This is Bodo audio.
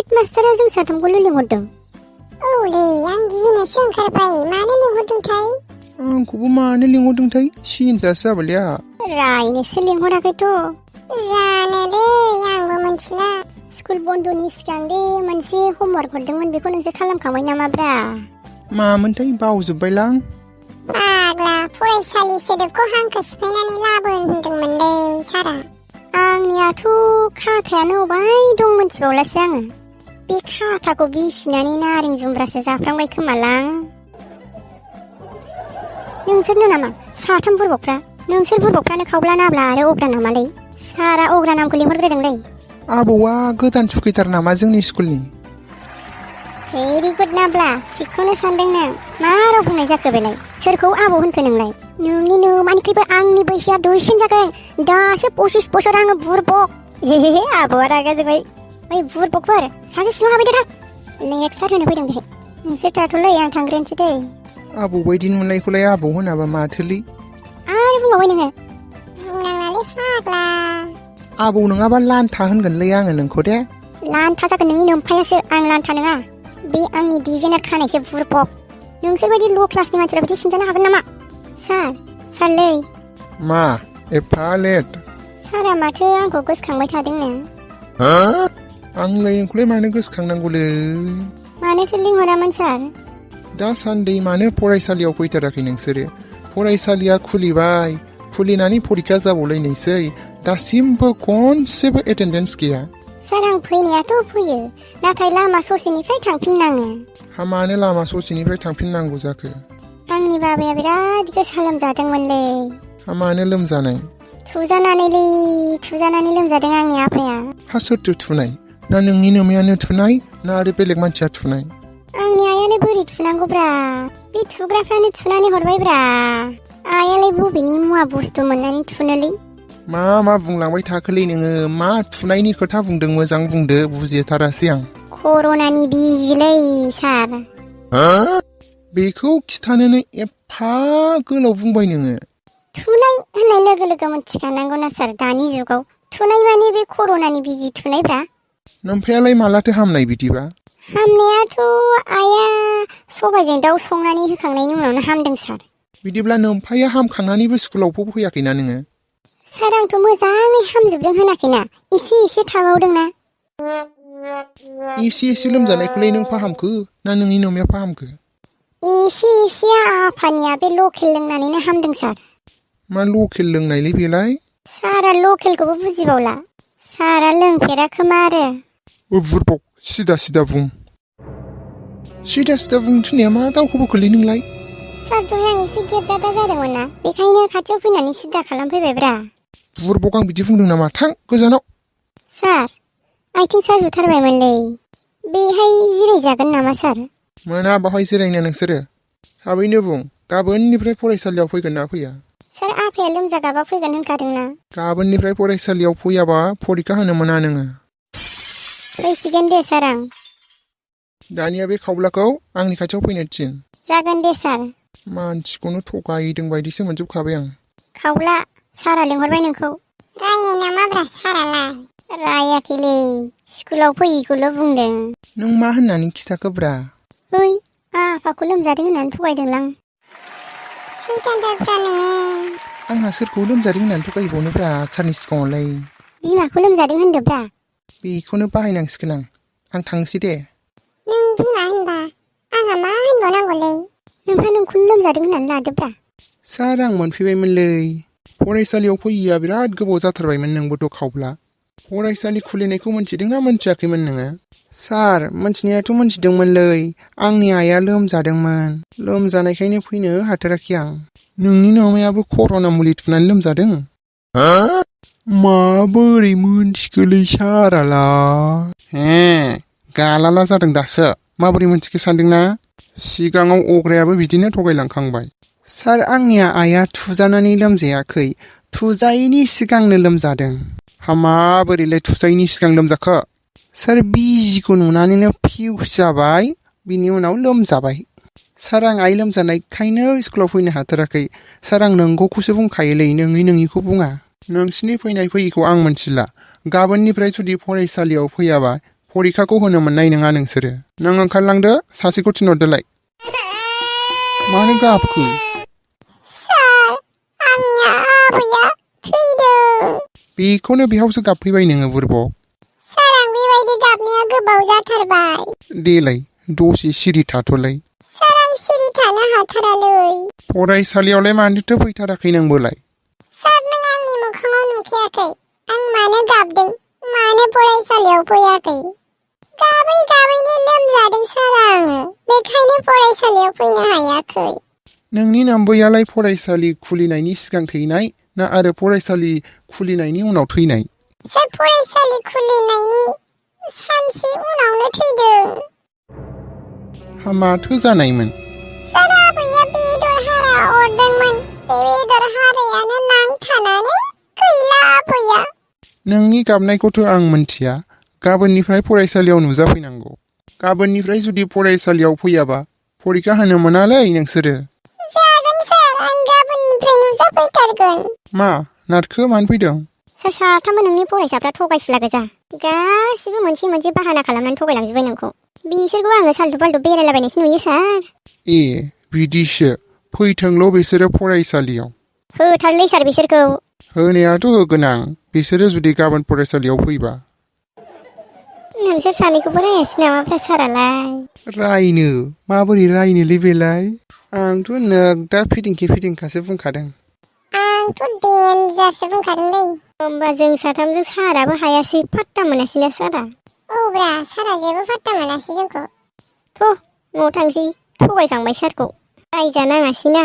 हेडमास्टारा जों साथामखौल' लिंहरदों। औलै आं गिनोसो ओंखारबाय मानो लिंहरदोंथाय। आंखौबो मानो लिंहरदोंथाय सिन्थासो जाबायलै आंहा। रायनोसो लिंहराखैथ'। जानोलै आंबो मिथिला। स्कुल बन्द'नि सिगां दे मोनसे हमवार्क हरदोंमोन बेखौ नोंसोर खालामखांबाय नामाब्रा? मामोनथाय बावजोब्बायलां। फाग्ला फरायसालि सोदोबखौ हांखो सिफायनानै लाबो होनदोंमोनलै सारा। आंनियाथ' खाथायानो अबाय दं मिथिबावलासो आङो। बे खाथाखौ बिसिनानै नारें जुमब्रासो जाफ्लांबाय खोमालां। नोंसोरनो नामा साथाम बुरबकफ्रा? नोंसोर बुरबकफ्रानो खावब्ला नाब्ला आरो अग्रा नामालै? सारा अग्रा नामखौ लिंहरग्रोदोंलै। आबौआ गोदान सुखैथार नामा जोंनि स्कुलनि? भेरि गुड नाब्ला थिगखौनो सानदों नों। मा राव बुंनाय जाखो बेलाय? सोरखौ आबौ होनखो नोंलाय? नोंनि नोमानिख्रुइबो आंनि बैसोआ दुइसिन जागोन। दासो 25 बोसोर आङो बुरबक। हे आबौआ रागा जोंबाय। ओइ बुरबकफोर सासे सिङाव हाबैदो थां। लेक्सार होनो फैदों बेहाय। नोंसोर थाथ'लै आं थांग्रोनोसै दै। आबौ बायदि नुनायखौलाय आबौ होनाबा माथोलै। आरो बुंबावबाय नोङो। बुंनाङालै फाग्ला। आबौ नङाबा लान्था होनगोनलै आङो नोंखौ दे। लान्था जागोन नोंनि नोमफायासो आं लान्था नङा। बे आंनि डिजाइनार खानायसो बुरबक। नोंसोरबायदि ल' क्लासनि मानसिफ्रा बिदि सिनजानो हागोन नामा? सारलै। मा एफा लेट? सारा माथो आंखौ गोसोखांबाय थादोंनो। आंलाय नोंखौलाय मानो गोसोखांनांगौलै? मानोथो लिंहरामोन सार? दासान्दि मानो फरायसालियाव फैथाराखै नोंसोरो? फरायसालिया खुलिबाय, खुलिनानै फरिखा जाबावलायनोसै, दासिमबो खनसेबो एटेन्डेन्स गैया। सार आं फैनायाथ' फैयो, नाथाय लामा ससेनिफ्राय थांफिननाङो। मानो लामा ससेनिफ्राय थांफिननांगौ जाखो? आंनि बाबाया बिराद गोसा लोमजादोंमोनलै। मानो लोमजानाय? थुजानानै लोमजादों आंनि आफाया। सोरथो थुनाय? ना नोंनि नोमायानो थुनाय ना आरो बेलेग मानसिया थुनाय? आंनि आइयालाय बोरै थुनांगौब्रा, बे थुग्राफ्रानो थुनानै हरबायब्रा। आइयालाय बबेनि मुवा बुस्थु मोननानै थुनोलै? मा बुंलांबाय थाखोलै नोङो? मा थुनायनि खोथा बुंदों मोजां बुंदो, बुजिथारासै आं। कर'नानि बिजिलै सार। बेखौ खिथानोनो एफा गोलाव बुंबाय नोङो। थुनाय होननाय लोगो लोगो मिथिखानांगौ ना सार, दानि जुगाव थुनाय माने बे कर'नानि बिजि थुनायब्रा। नोमफायालाय मालाथो हामनाय बिदिबा? हामनायाथ' आइया सबायजों दाउ संनानै होखांनायनि उनावनो हामदों सार। बिदिब्ला नोमफाया हामखांनानैबो स्कुलाव फैयाखैना नोङो? सार आंथ' मोजाङै हामजोबदों होनाखैना, एसे थाबावदोंना। एसे लोमजानायखौलाय नों फाहामखो ना नोंनि नोमाया फाहामखो? एसेया आफानिया बे लकेल लोंनानैनो हामदों सार। मा लकेल लोंनायलै बेलाय? सारा लकेलखौबो बुजिबावला। सारा लोंफेराखोमा आरो। बुरबक सिदा बुं। सिदा बुं थिननाया मा दावखौ बोखोलै नोंलाय? सार दहाय आं एसे गेद्दादा जादोंमोन ना, बेखायनो खाथियाव फैनानै सिदा खालामफैबायब्रा। बुरबक आं बिदि बुंदों नामा? थां गोजानाव। सार आथिं साजोबथारबायमोनलै, बेहाय जिरायजागोन नामा सार? मोना बाहाय जिरायनो नोंसोरो। थाबैनो बुं, गाबोननिफ्राय फरायसालियाव फैगोन ना फैया? सार आफाया लोमजागाबा फैगोन होनखादोंना। गाबोननिफ्राय फरायसालियाव फैयाबा फरिखा होनो मोना नोङो। फैसिगोन दे सार आं। दानिया बे खावब्लाखौ आंनि खाथियाव फैनो थिन। जागोन दे सार। मानसिखौनो थगायदों बायदिसो मोनजोबखाबाय आं। खावब्ला सारा लिंहरबाय नोंखौ। रायो नामाब्रा सारालाय? रायाखैलै, स्कुलाव फैयैखौल' बुंदों। नों मा होननानै खिथाखोब्रा? ओइ आफाखौ लोमजादों होननानै थगायदोंलां। सैथानथारब्रा नोङो। आंहा सोरखौ लोमजादों होननानै थगायबावनोब्रा सारनि सिगाङावलाय? बिमाखौ लोमजादों होनदोब्रा। बेखौनो बाहायनांसिगोन आं थांसै दे। नों बिमा होनबा आंहा मा होनबावनांगौलै? नोंहा नोंखौनो लोमजादों होननानै लादोब्रा। सार आं मोनफैबायमोनलै। फरायसालियाव फैयैया बिराद गोबाव जाथारबायमोन नोंबोथ' खावब्ला। फरायसालि खुलिनायखौ मोनथिदोंना मोनथियाखैमोन नोङो? सार मोनथिनायाथ' मोनथिदोंमोनलै, आंनि आइया लोमजादोंमोन। लोमजानायखायनो फैनो हाथाराखै आं। नोंनि नोमायाबो कर'ना मुलि थुनानै लोमजादों? माबोरै मोनथिखोलै सारालाय? गालाला जादों दासो। माबोरै मोनथिखो सानदोंना? सिगाङाव अग्रायाबो बिदिनो थगायलांखांबाय। सार आंनिया आइया थुजानानै लोमजायाखै, थुजायैनि सिगांनो लोमजादों। माबोरैलाय थुजायैनि सिगां लोमजाखो? सार बिजिखौ नुनानैनो फिउस जाबाय, बिनि उनाव लोमजाबाय। सार आं आइ लोमजानायखायनो स्कुलाव फैनो हाथाराखै। सार आं नंगौखौसो बुंखायोलै, नोंनिखौ बुङा। नोंसिनि फैनाय फैयैखौ आं मोनथिला। गाबोननिफ्राय जुदि फरायसालियाव फैयाबा फरिखाखौ होनो मोननाय नङा नोंसोरो। नों ओंखारलांदो, सासेखौ थिनहरदोलाय। मानो गाबखो? सार, आंनि आबैया थैदों। बेखौनो बेहावसो गाबफैबाय नोङो बुरबक। सार, आं बेबायदि गाबनाया गोबाव जाथारबाय। देलाय दसे सिरि थाथ'लाय। सार, आं सिरि थानो हाथारालै। फरायसालियावलाय मानोथो फैथाराखै नोंबोलाय? सार, नों आंनि मोखाङाव नुखायाखै? आं मानो गाबदों? मानो फरायसालियाव फैयाखै? गाबै गाबैनो लोमजादों सार आङो। बेखायनो फरायसालियाव फैनो हायाखै। नोंनि नाम्बैयालाय फरायसालि खुलिनायनि सिगां थैनाय ना आरो फरायसालि खुलिनायनि उनाव थैनाय? सार, फरायसालि खुलिनायनि सानसे उनावनो थैदों। माथो जानायमोन? सार, आबैया बेदर हारा अरदोंमोन। बे बेदर हारायानो नांथानानै गैला आबैया। नोंनि गाबनायखौथ' आं मिन्थिया। गाबोननिफ्राय फरायसालियाव नुजाफैनांगौ। गाबोननिफ्राय जुदि फरायसालियाव फैयाबा फरिखा होनो मोनालै नोंसोरो। जागोन सार, आं गाबोननिफ्राय नुजाफैथारगोन। मा नारखो, मानो फैदों? सार, साथामबो नोंनि फरायसाफ्रा थगायसुला गोजा। गासिबो मोनसे मोनसे बाहाना खालामनानै थगायलांजोब्बाय नोंखौ। बिसोरखौ आङो सालथु फालथु बेरायलाबायनायसो नुयो सार। ए बिदिसो। फैथोंल' बिसोरो फरायसालियाव। होथारलै सार बिसोरखौ। होनायाथ' होगोन आं, बिसोरो जुदि गाबोन फरायसालियाव फैबा। नोंसोर सानैखौबो रायासै नामाफ्रा सारालाय? रायनो? माबोरै रायनोलै बेलाय? आंथ' नोगदा फिदिंखे फिदिंखासो बुंखादों। आंथ' देन्जारसो बुंखादोंलै। होमबा जों साथामजों साराबो हायासै, फात्ता मोनासैना सारा। औब्रा, सारा जेबो फात्ता मोनासै जोंखौ। थ' न'आव थांसै, थगायखांबाय सारखौ। रायजानाङासैना।